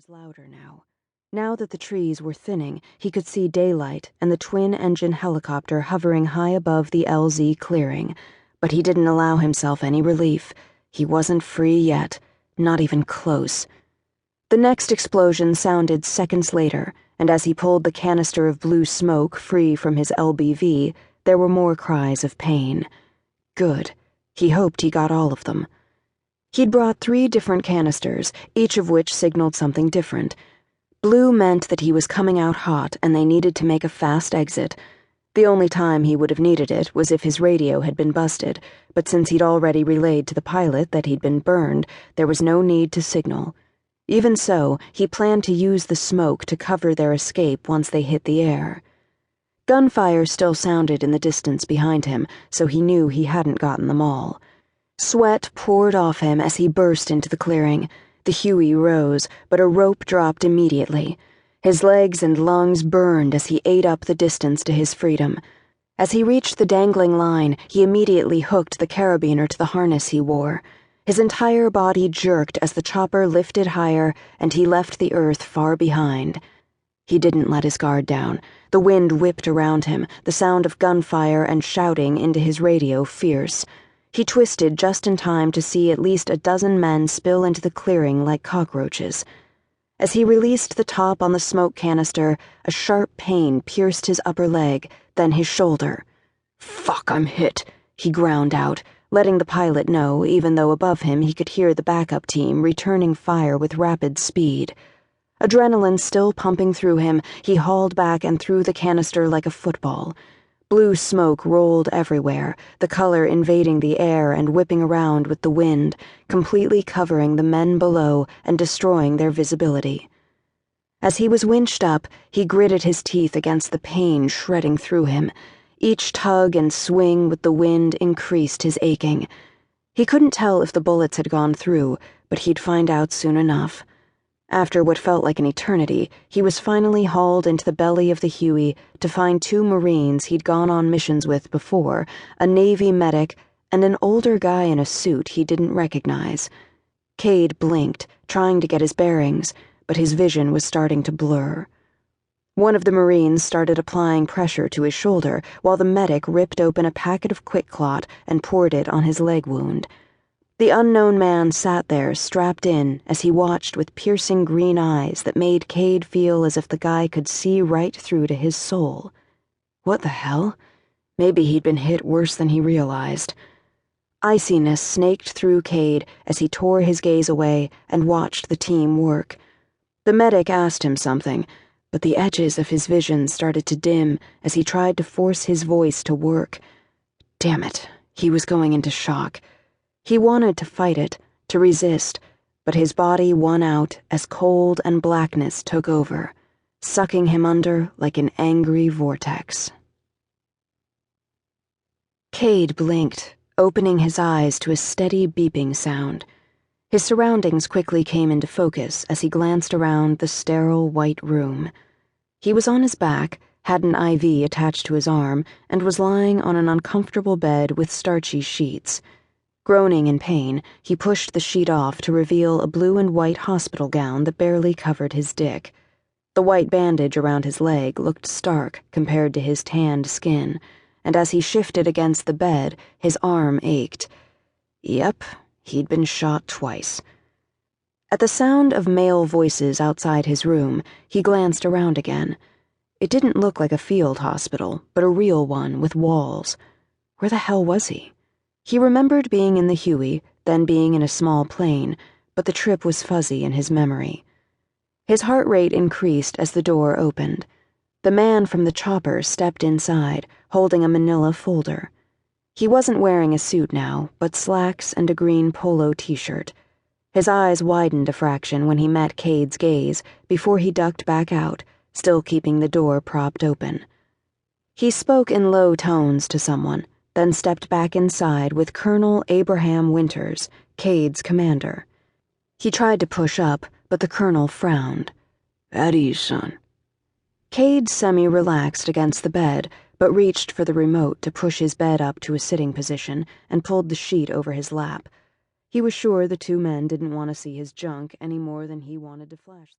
was louder now. Now that the trees were thinning, he could see daylight and the twin-engine helicopter hovering high above the LZ clearing, but he didn't allow himself any relief. He wasn't free yet, not even close. The next explosion sounded seconds later, and as he pulled the canister of blue smoke free from his LBV, there were more cries of pain. Good. He hoped he got all of them. He'd brought 3 different canisters, each of which signaled something different. Blue meant that he was coming out hot and they needed to make a fast exit. The only time he would have needed it was if his radio had been busted, but since he'd already relayed to the pilot that he'd been burned, there was no need to signal. Even so, he planned to use the smoke to cover their escape once they hit the air. Gunfire still sounded in the distance behind him, so he knew he hadn't gotten them all. Sweat poured off him as he burst into the clearing. The Huey rose, but a rope dropped immediately. His legs and lungs burned as he ate up the distance to his freedom. As he reached the dangling line, he immediately hooked the carabiner to the harness he wore. His entire body jerked as the chopper lifted higher and he left the earth far behind. He didn't let his guard down. The wind whipped around him, the sound of gunfire and shouting into his radio fierce. He twisted just in time to see at least a dozen men spill into the clearing like cockroaches. As he released the top on the smoke canister, a sharp pain pierced his upper leg, then his shoulder. "Fuck, I'm hit," he ground out, letting the pilot know, even though above him he could hear the backup team returning fire with rapid speed. Adrenaline still pumping through him, he hauled back and threw the canister like a football. Blue smoke rolled everywhere, the color invading the air and whipping around with the wind, completely covering the men below and destroying their visibility. As he was winched up, he gritted his teeth against the pain shredding through him. Each tug and swing with the wind increased his aching. He couldn't tell if the bullets had gone through, but he'd find out soon enough. After what felt like an eternity, he was finally hauled into the belly of the Huey to find 2 Marines he'd gone on missions with before, a Navy medic, and an older guy in a suit he didn't recognize. Cade blinked, trying to get his bearings, but his vision was starting to blur. One of the Marines started applying pressure to his shoulder, while the medic ripped open a packet of QuickClot and poured it on his leg wound. The unknown man sat there, strapped in, as he watched with piercing green eyes that made Cade feel as if the guy could see right through to his soul. What the hell? Maybe he'd been hit worse than he realized. Iciness snaked through Cade as he tore his gaze away and watched the team work. The medic asked him something, but the edges of his vision started to dim as he tried to force his voice to work. Damn it, he was going into shock. He wanted to fight it, to resist, but his body won out as cold and blackness took over, sucking him under like an angry vortex. Cade blinked, opening his eyes to a steady beeping sound. His surroundings quickly came into focus as he glanced around the sterile white room. He was on his back, had an IV attached to his arm, and was lying on an uncomfortable bed with starchy sheets. Groaning in pain, he pushed the sheet off to reveal a blue and white hospital gown that barely covered his dick. The white bandage around his leg looked stark compared to his tanned skin, and as he shifted against the bed, his arm ached. Yep, he'd been shot twice. At the sound of male voices outside his room, he glanced around again. It didn't look like a field hospital, but a real one with walls. Where the hell was he? He remembered being in the Huey, then being in a small plane, but the trip was fuzzy in his memory. His heart rate increased as the door opened. The man from the chopper stepped inside, holding a manila folder. He wasn't wearing a suit now, but slacks and a green polo t-shirt. His eyes widened a fraction when he met Cade's gaze before he ducked back out, still keeping the door propped open. He spoke in low tones to someone, then stepped back inside with Colonel Abraham Winters, Cade's commander. He tried to push up, but the colonel frowned. "At ease, son." Cade semi-relaxed against the bed, but reached for the remote to push his bed up to a sitting position and pulled the sheet over his lap. He was sure the 2 men didn't want to see his junk any more than he wanted to flash them.